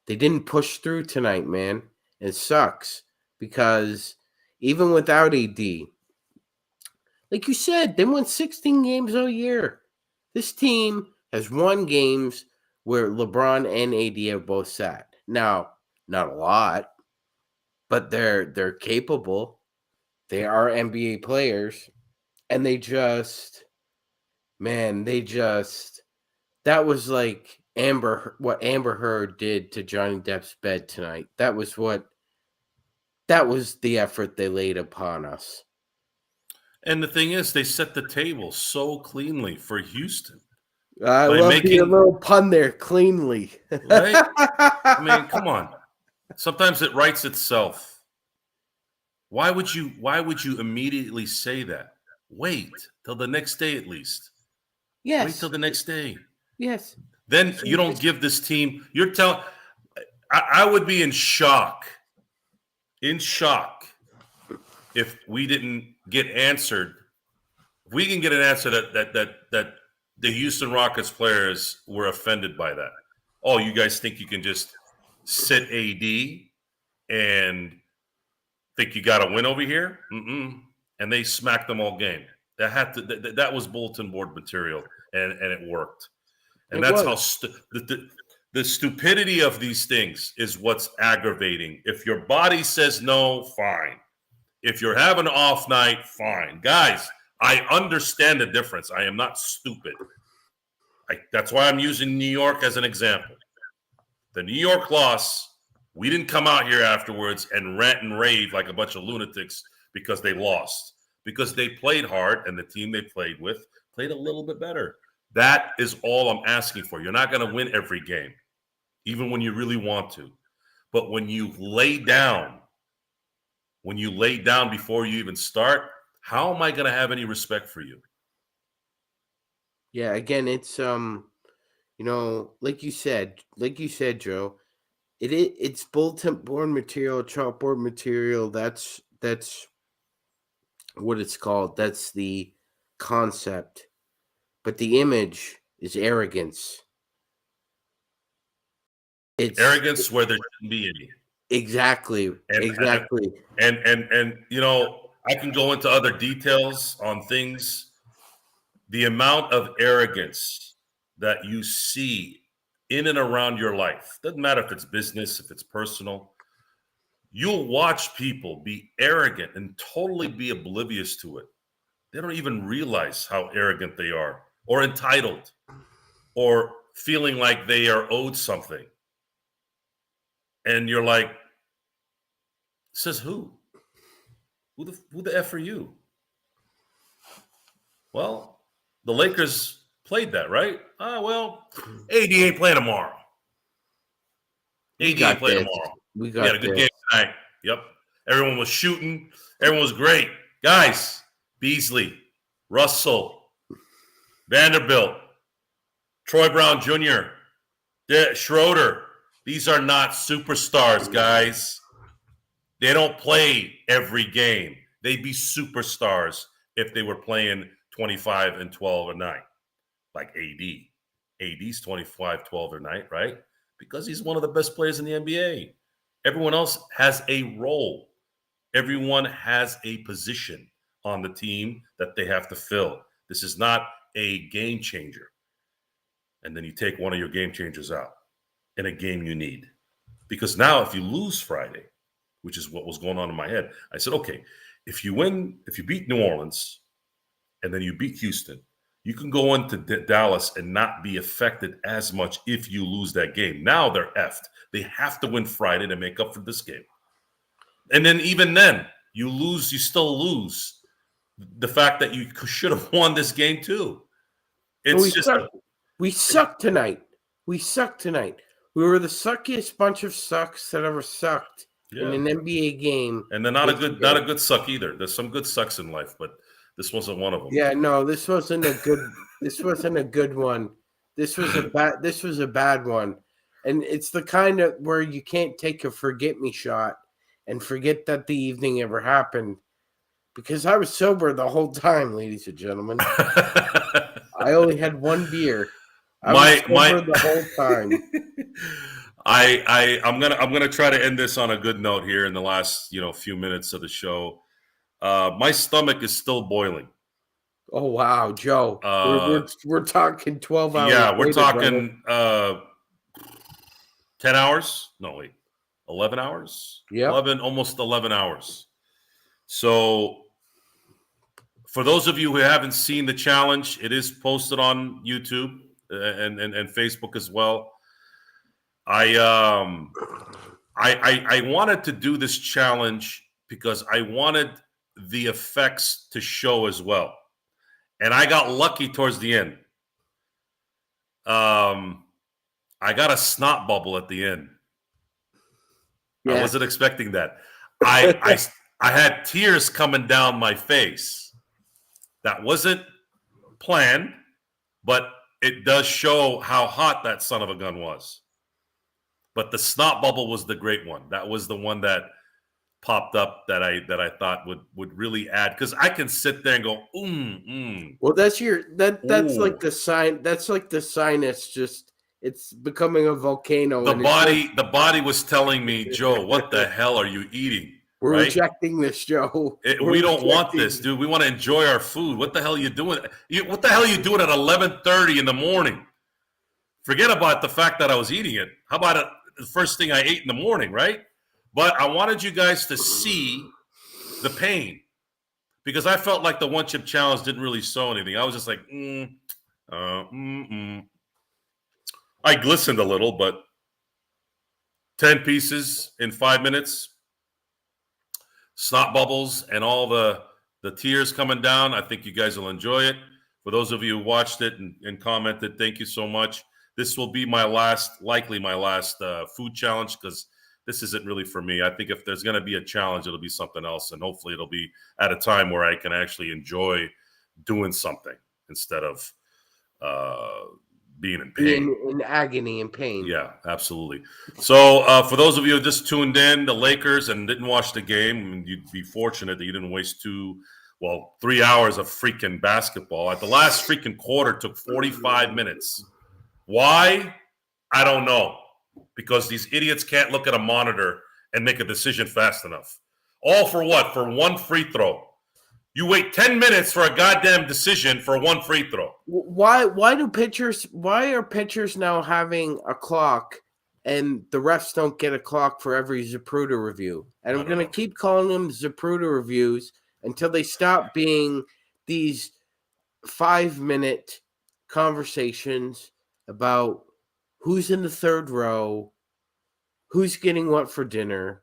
They didn't push through tonight, man. It sucks because even without AD, like you said, they won 16 games all year. This team has won games where LeBron and AD have both sat. Now, not a lot, but they're capable. They are NBA players, and that was like what Amber Heard did to Johnny Depp's bed tonight. That was the effort they laid upon us. And the thing is, they set the table so cleanly for Houston. I love your little pun there, cleanly. Right? I mean, come on. Sometimes it writes itself. Why would you immediately say that? Wait till the next day at least. Yes. Wait till the next day. Yes. Then you don't give this team. I would be in shock. If we didn't get answered. If we can get an answer that the Houston Rockets players were offended by that. Oh, you guys think you can just sit AD and think you got a win over here? Mm-mm. And they smacked them all game. That was bulletin board material, and it worked. And It that's was. how the stupidity of these things is what's aggravating. If your body says no, fine. If you're having an off night, fine. Guys, I understand the difference. I am not stupid. That's why I'm using New York as an example. The New York loss, we didn't come out here afterwards and rant and rave like a bunch of lunatics because they lost. Because they played hard, and the team they played with played a little bit better. That is all I'm asking for. You're not going to win every game, even when you really want to. But when you lay down before you even start, how am I going to have any respect for you? Yeah, again, it's like you said, Joe, it's bulletin board material, chalkboard material. That's what it's called. That's the concept. But the image is arrogance. It's arrogance where there shouldn't be any. Exactly. Exactly. And you know, I can go into other details on things. The amount of arrogance that you see in and around your life, doesn't matter if it's business, if it's personal, you'll watch people be arrogant and totally be oblivious to it. They don't even realize how arrogant they are, or entitled, or feeling like they are owed something. And you're like, says who? Who the F are you? Well, the Lakers played that, right? Well, AD ain't playing tomorrow. AD ain't playing tomorrow. We had a good game tonight. Yep. Everyone was shooting. Everyone was great. Guys, Beasley, Russell, Vanderbilt, Troy Brown Jr., Schroeder. These are not superstars, guys. They don't play every game. They'd be superstars if they were playing 25 and 12 a night, like AD. AD's 25, 12 a night, right? Because he's one of the best players in the NBA. Everyone else has a role. Everyone has a position on the team that they have to fill. This is not a game changer. And then you take one of your game changers out in a game you need. Because now if you lose Friday, which is what was going on in my head, I said, okay, if you beat New Orleans and then you beat Houston, you can go into Dallas and not be affected as much if you lose that game. Now they're effed. They have to win Friday to make up for this game. And then even then, you still lose. The fact that you should have won this game too. We sucked tonight. We were the suckiest bunch of sucks that ever sucked in an NBA game. And they're not a good suck either. There's some good sucks in life, but this wasn't one of them. Yeah, no, this wasn't a good one. This was a bad one. And it's the kind of where you can't take a forget me shot and forget that the evening ever happened. Because I was sober the whole time, ladies and gentlemen. I only had one beer. I was sober the whole time. I'm gonna try to end this on a good note here in the last few minutes of the show. My stomach is still boiling. Oh wow, Joe! We're talking 12 hours. Yeah, we're talking 10 hours. No, wait, 11 hours. Yeah, almost 11 hours. So, for those of you who haven't seen the challenge, it is posted on YouTube and Facebook as well. I wanted to do this challenge because I wanted the effects to show as well. And I got lucky towards the end. I got a snot bubble at the end. Yeah. I wasn't expecting that. I had tears coming down my face. That wasn't planned, but it does show how hot that son of a gun was. But the snot bubble was the great one. That was the one that popped up that I thought would really add, because I can sit there and go, Well, that's like the sign. That's like the sinus. It's becoming a volcano. The body was telling me, Joe, what the hell are you eating? We're right? rejecting this, Joe. We don't want this, dude. We want to enjoy our food. What the hell are you doing? What the hell are you doing at 11:30 in the morning? Forget about the fact that I was eating it. How about it, the first thing I ate in the morning, right? But I wanted you guys to see the pain because I felt like the one chip challenge didn't really show anything. I was just like, I glistened a little, but 10 pieces in 5 minutes, snot bubbles, and all the tears coming down. I think you guys will enjoy it. For those of you who watched it and commented, thank you so much. This will be likely my last food challenge because this isn't really for me. I think if there's going to be a challenge, it'll be something else. And hopefully it'll be at a time where I can actually enjoy doing something instead of being in pain. In agony and pain. Yeah, absolutely. So for those of you who just tuned in, the Lakers and didn't watch the game, you'd be fortunate that you didn't waste 3 hours of freaking basketball. The last freaking quarter took 45 minutes. Why? I don't know. Because these idiots can't look at a monitor and make a decision fast enough. All for what? For one free throw. You wait 10 minutes for a goddamn decision for one free throw. Why are pitchers now having a clock and the refs don't get a clock for every Zapruder review? And I'm going to keep calling them Zapruder reviews until they stop being these 5-minute conversations about who's in the third row, who's getting what for dinner,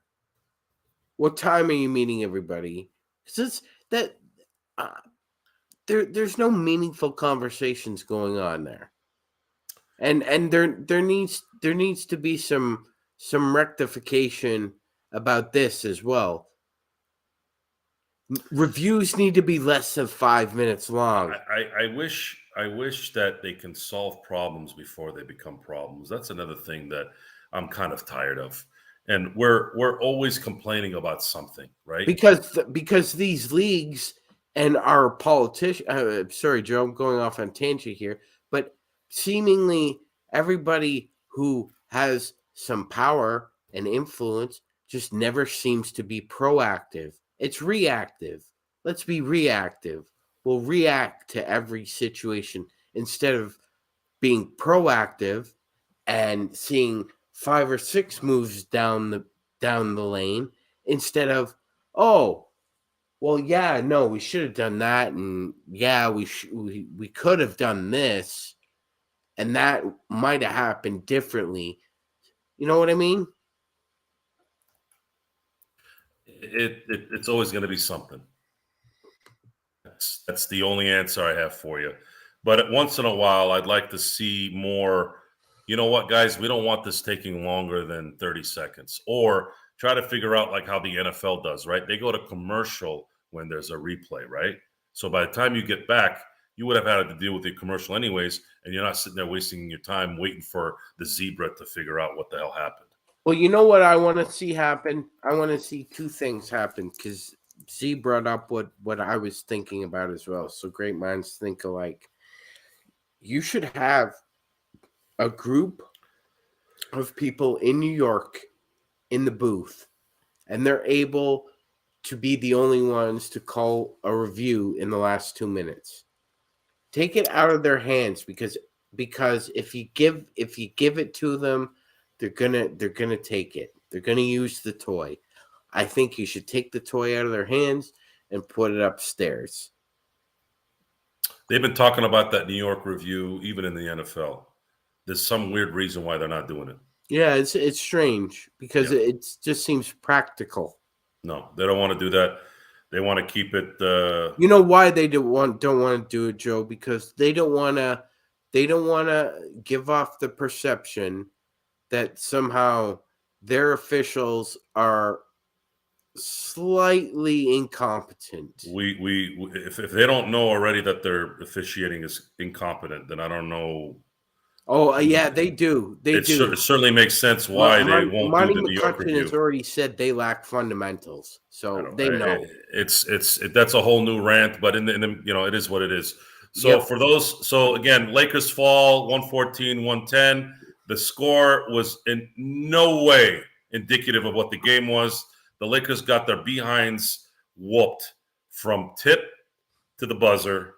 what time are you meeting everybody? Because there's no meaningful conversations going on there, and there needs to be some rectification about this as well. Reviews need to be less than 5 minutes long. I wish that they can solve problems before they become problems. That's another thing that I'm kind of tired of. And we're always complaining about something, right? Because these leagues and our politicians, sorry, Joe, I'm going off on tangent here, but seemingly everybody who has some power and influence just never seems to be proactive. It's reactive. Let's be reactive. We'll react to every situation instead of being proactive and seeing 5 or 6 moves down the lane instead of, oh, well, yeah, no, we should have done that, and yeah, we could have done this, and that might have happened differently. You know what I mean? It's always going to be something. That's the only answer I have for you. But once in a while, I'd like to see more. You know what, guys? We don't want this taking longer than 30 seconds. Or try to figure out like how the NFL does, right? They go to commercial when there's a replay, right? So by the time you get back, you would have had to deal with the commercial anyways, and you're not sitting there wasting your time waiting for the zebra to figure out what the hell happened. Well, you know what I want to see happen? I want to see 2 things happen because Z brought up what I was thinking about as well. So great minds think alike. You should have a group of people in New York in the booth, and they're able to be the only ones to call a review in the last 2 minutes. Take it out of their hands because if you give it to them, they're gonna take it. They're gonna use the toy. I think you should take the toy out of their hands and put it upstairs. They've been talking about that New York review even in the NFL. There's some weird reason why they're not doing it. Yeah, it's strange because it just seems practical. No, they don't want to do that. They want to keep it. You know why they don't want to do it, Joe? Because they don't want to give off the perception that somehow their officials are slightly incompetent. If they don't know already that their officiating is incompetent, then I don't know. Oh, yeah, they do. It certainly makes sense why they won't do the New York review. Has already said they lack fundamentals, so they know. That's a whole new rant, but in the it is what it is. So for those, so again, Lakers fall 114-110. The score was in no way indicative of what the game was. The Lakers got their behinds whooped from tip to the buzzer.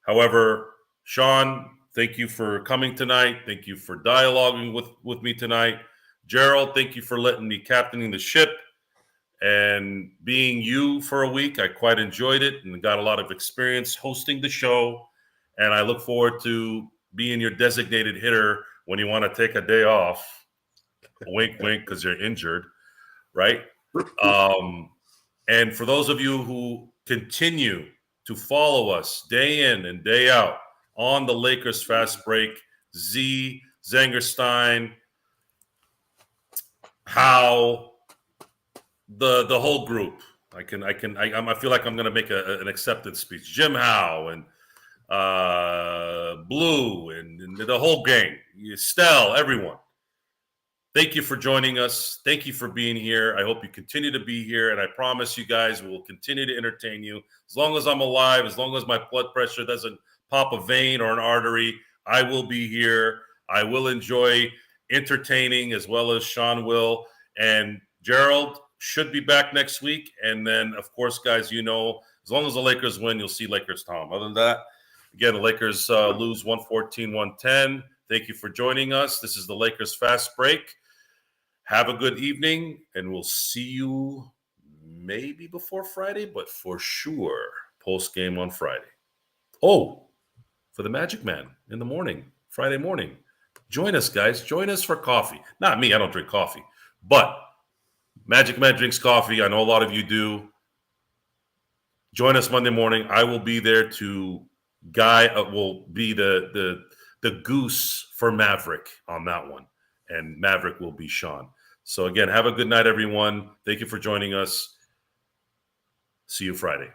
However, Sean, thank you for coming tonight. Thank you for dialoguing with me tonight. Gerald, thank you for letting me captaining the ship and being you for a week. I quite enjoyed it and got a lot of experience hosting the show. And I look forward to being your designated hitter when you want to take a day off. Wink, wink, because you're injured, right? And for those of you who continue to follow us day in and day out on the Lakers Fast Break, Z, Zangerstein, Howe, the whole group. I feel like I'm going to make an acceptance speech. Jim Howe and Blue and the whole gang, Stell, everyone. Thank you for joining us. Thank you for being here. I hope you continue to be here, and I promise you guys we will continue to entertain you. As long as I'm alive, as long as my blood pressure doesn't pop a vein or an artery, I will be here. I will enjoy entertaining as well as Sean will. And Gerald should be back next week. And then, of course, guys, as long as the Lakers win, you'll see Lakers Tom. Other than that, again, the Lakers lose 114-110. Thank you for joining us. This is the Lakers Fast Break. Have a good evening, and we'll see you maybe before Friday, but for sure post-game on Friday. Oh, for the Magic Man in the morning, Friday morning. Join us, guys. Join us for coffee. Not me. I don't drink coffee. But Magic Man drinks coffee. I know a lot of you do. Join us Monday morning. I will be there to will be the goose for Maverick on that one. And Maverick will be Sean. So again, have a good night, everyone. Thank you for joining us. See you Friday.